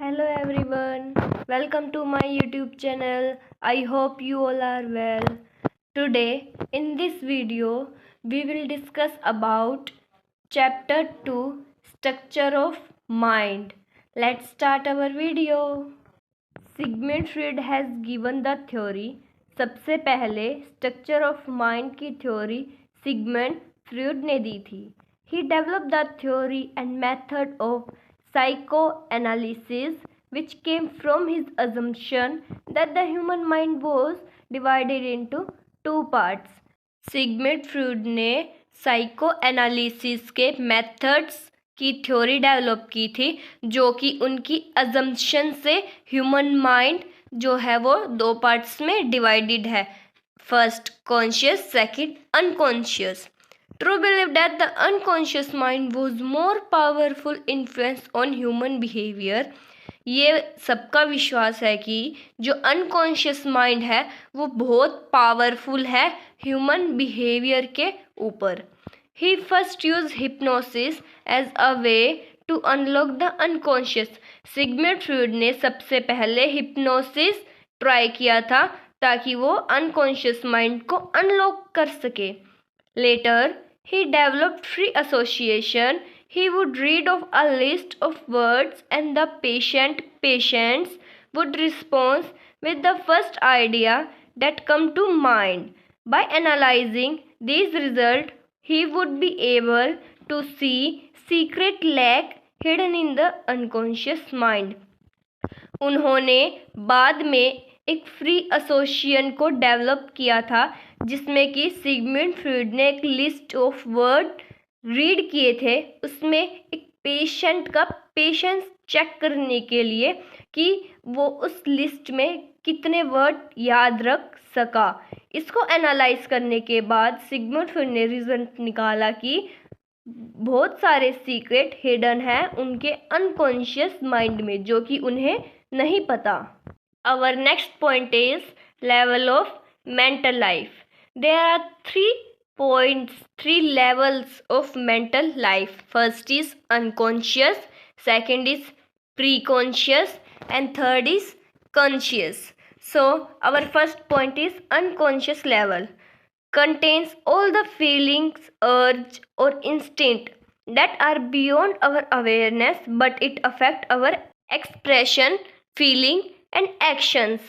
Hello everyone, welcome to my YouTube channel. I hope you all are well. Today in this video we will discuss about chapter 2 structure of mind. Let's start our video. Sigmund Freud has given the theory. सबसे पहले structure of mind की theory Sigmund Freud ने दी थी. He developed the theory and method of psychoanalysis, which came from his assumption that the human mind was divided into two parts. Sigmund Freud ने psycho analysis के methods की theory develop की थी, जो कि उनकी अजम्पशन से ह्यूमन माइंड जो है वो दो पार्ट्स में डिवाइडेड है. First conscious, second unconscious. True believed that the unconscious mind was more powerful influence on human behavior. ये सबका विश्वास है कि जो अनकॉन्शियस माइंड है वो बहुत पावरफुल है ह्यूमन बिहेवियर के ऊपर. He first used hypnosis as a way to unlock the unconscious. Sigmund Freud ने सबसे पहले हिप्नोसिस ट्राई किया था ताकि वो अनकॉन्शियस माइंड को अनलॉक कर सके. Later, he developed free association. He would read off a list of words and the patients would respond with the first idea that come to mind. By analyzing these results, he would be able to see secret lack hidden in the unconscious mind. उन्होंने बाद में एक free association को develop किया था जिसमें कि Sigmund Freud ने एक लिस्ट ऑफ वर्ड रीड किए थे. उसमें एक पेशेंट का पेशेंस चेक करने के लिए कि वो उस लिस्ट में कितने वर्ड याद रख सका. इसको एनालाइज करने के बाद सिगमंड फ्रूड ने रिजल्ट निकाला कि बहुत सारे सीक्रेट हिडन हैं उनके अनकॉन्शियस माइंड में जो कि उन्हें नहीं पता. Our next point is level of mental life. There are 3 levels of mental life. First is unconscious, second is preconscious, and third is conscious. So our first point is unconscious level. Contains all the feelings, urge or instinct that are beyond our awareness, but it affect our expression, feeling and actions.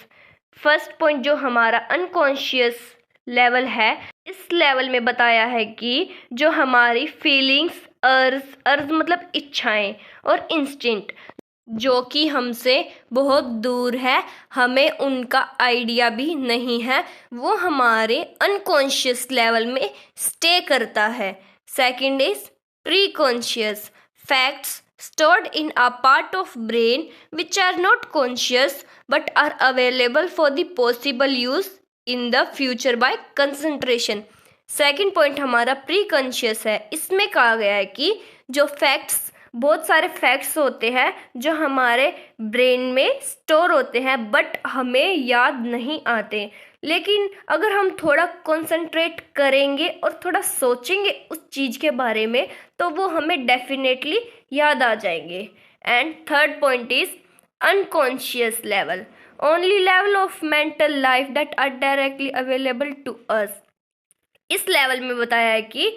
First point जो हमारा unconscious level है, इस level में बताया है कि जो हमारी फीलिंग्स, अर्ज मतलब इच्छाएं और इंस्टिंक्ट जो कि हमसे बहुत दूर है, हमें उनका आइडिया भी नहीं है, वो हमारे अनकॉन्शियस लेवल में स्टे करता है. Second is pre conscious. Facts stored in a part of brain which are not conscious but are available for the possible use in the future by concentration. Second point हमारा pre conscious है. इसमें कहा गया है कि जो facts, बहुत सारे फैक्ट्स होते हैं जो हमारे ब्रेन में स्टोर होते हैं बट हमें याद नहीं आते, लेकिन अगर हम थोड़ा कंसंट्रेट करेंगे और थोड़ा सोचेंगे उस चीज़ के बारे में तो वो हमें डेफिनेटली याद आ जाएंगे. And third point is unconscious level. Only level of mental life that are directly available to us. इस लेवल में बताया है कि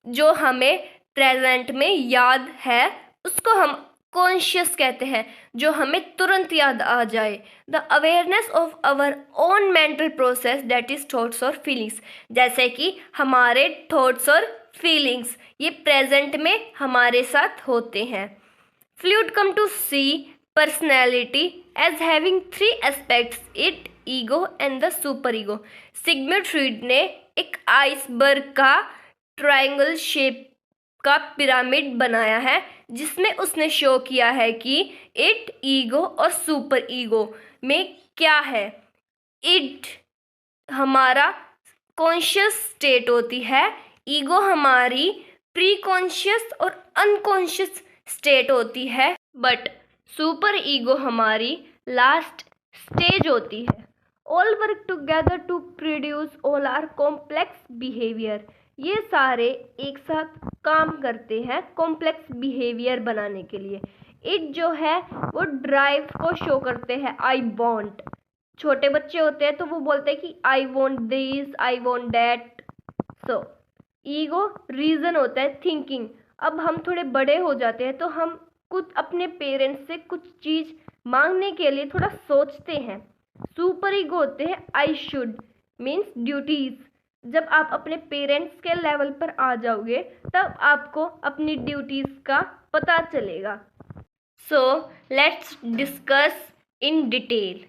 जो हमें प्रेजेंट में याद है उसको हम कॉन्शियस कहते हैं, जो हमें तुरंत याद आ जाए. The awareness of our own mental process that is thoughts और फीलिंग्स. जैसे कि हमारे थॉट्स और फीलिंग्स ये प्रेजेंट में हमारे साथ होते हैं. Freud come to see personality as having 3 aspects, id, ego and the super ego. Sigmund Freud ने एक आइसबर्ग का ट्रायंगल शेप का पिरामिड बनाया है जिसमें उसने शो किया है कि इट, ईगो और सुपर ईगो में क्या है. इट हमारा कॉन्शियस स्टेट होती है, ईगो हमारी प्री कॉन्शियस और अनकॉन्शियस स्टेट होती है, बट सुपर ईगो हमारी लास्ट स्टेज होती है. All work together to produce all our complex behaviour. ये सारे एक साथ काम करते हैं कॉम्प्लेक्स बिहेवियर बनाने के लिए. इट जो है वो ड्राइव को शो करते हैं। आई वॉन्ट, छोटे बच्चे होते हैं तो वो बोलते हैं कि I want this, I want that. So ego reason होता है, थिंकिंग। अब हम थोड़े बड़े हो जाते हैं तो हम कुछ अपने पेरेंट्स से कुछ चीज़ मांगने के लिए थोड़ा सोचते हैं। सुपर ईगो होते हैं आई शुड, मीन्स ड्यूटीज। जब आप अपने पेरेंट्स के लेवल पर आ जाओगे तब आपको अपनी ड्यूटीज का पता चलेगा। So let's discuss in detail.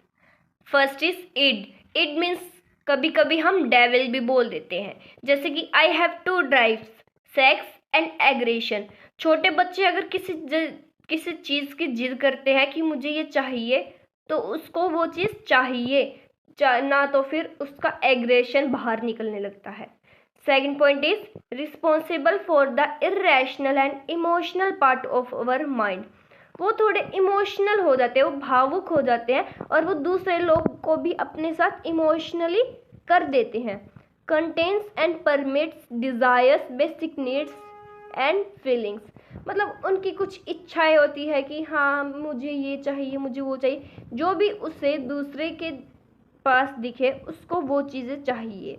First is id. Id means कभी कभी हम डेविल भी बोल देते हैं, जैसे कि I have two drives, sex and aggression. छोटे बच्चे अगर किसी चीज़ की जिद करते हैं कि मुझे ये चाहिए, तो उसको वो चीज़ चाहिए ना, तो फिर उसका एग्रेशन बाहर निकलने लगता है। Second point is responsible for the irrational and emotional part of our mind. वो थोड़े इमोशनल हो जाते हैं, वो भावुक हो जाते हैं और वो दूसरे लोग को भी अपने साथ इमोशनली कर देते हैं। Contains and permits desires, basic needs and feelings. मतलब उनकी कुछ इच्छाएं होती है कि हाँ मुझे ये चाहिए, मुझे वो चाहिए, जो भी उसे दूसरे के पास दिखे उसको वो चीज़ें चाहिए।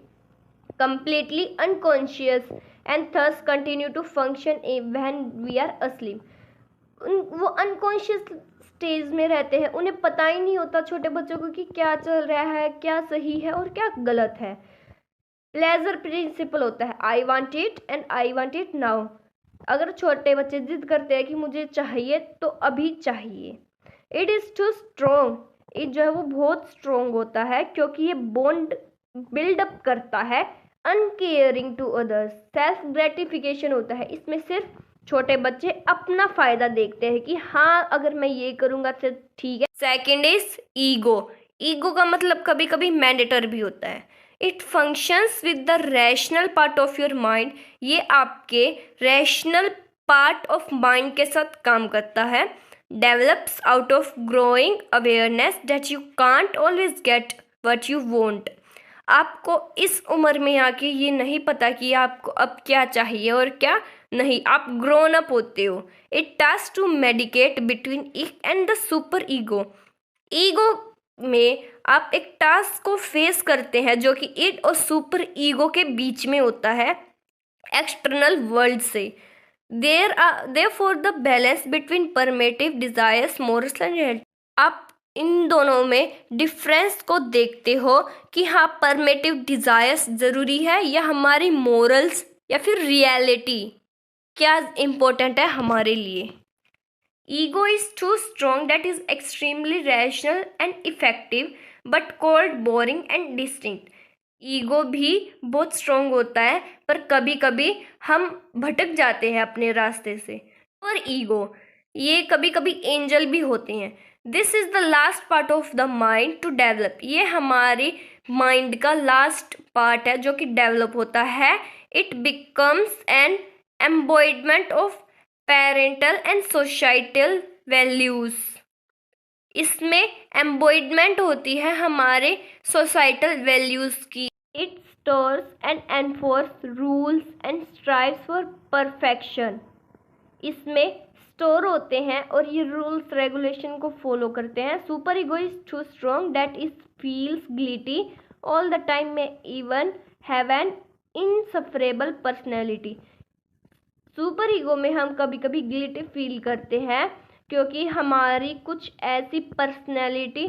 completely unconscious and thus continue to function when we are asleep। वो अनकॉन्शियस स्टेज में रहते हैं, उन्हें पता ही नहीं होता छोटे बच्चों को कि क्या चल रहा है, क्या सही है और क्या गलत है। प्लेजर प्रिंसिपल होता है I want it and I want it now. अगर छोटे बच्चे जिद करते हैं कि मुझे चाहिए तो अभी चाहिए। It is too strong. Id जो है वो बहुत स्ट्रॉन्ग होता है क्योंकि ये बॉन्ड बिल्डअप करता है। Uncaring to others, self gratification होता है। इसमें सिर्फ छोटे बच्चे अपना फायदा देखते हैं कि हाँ अगर मैं ये करूँगा तो ठीक है। Second is ego. ईगो का मतलब कभी कभी मैंडेटर भी होता है। It functions with the rational part of your mind. ये आपके रैशनल पार्ट ऑफ माइंड के साथ काम करता है। Develops out of growing awareness that you can't always get what you want. आपको इस उम्र में आके ये नहीं पता कि आपको अब क्या चाहिए और क्या नहीं, आप ग्रोन अप होते हो। It task to mediate between id and the super ego. Ego में आप एक टास्क को फेस करते हैं जो कि इट और सुपर ईगो के बीच में होता है, एक्सटर्नल वर्ल्ड से। Therefore the balance between primitive desires, morals and health. आप इन दोनों में डिफरेंस को देखते हो कि हाँ परमेटिव डिजायर्स ज़रूरी है या हमारी मोरल्स या फिर रियलिटी क्या इम्पोर्टेंट है हमारे लिए। Ego is too strong that is extremely rational and effective but cold boring and distinct. Ego भी बहुत स्ट्रॉन्ग होता है पर कभी कभी हम भटक जाते हैं अपने रास्ते से। और ईगो ये कभी कभी एंजल भी होते हैं। This is the last part of the mind to develop. ये हमारी माइंड का लास्ट पार्ट है जो कि डेवलप होता है। It becomes an embodiment of parental and societal values. इसमें एम्बॉडिमेंट होती है हमारे सोसाइटल वैल्यूज़ की। It stores and enforce rules and strives for perfection. इसमें स्टोर होते हैं और ये रूल्स रेगुलेशन को फॉलो करते हैं। Super ego is too strong that is feels guilty all the time, may even have an insufferable personality. Super ego में हम कभी कभी गिल्टी फील करते हैं क्योंकि हमारी कुछ ऐसी पर्सनैलिटी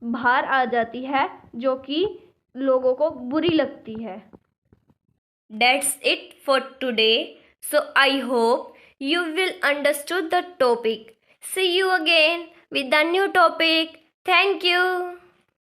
बाहर आ जाती है जो कि लोगों को बुरी लगती है। That's it for today. So I hope you will understood the topic. See you again with a new topic. Thank you.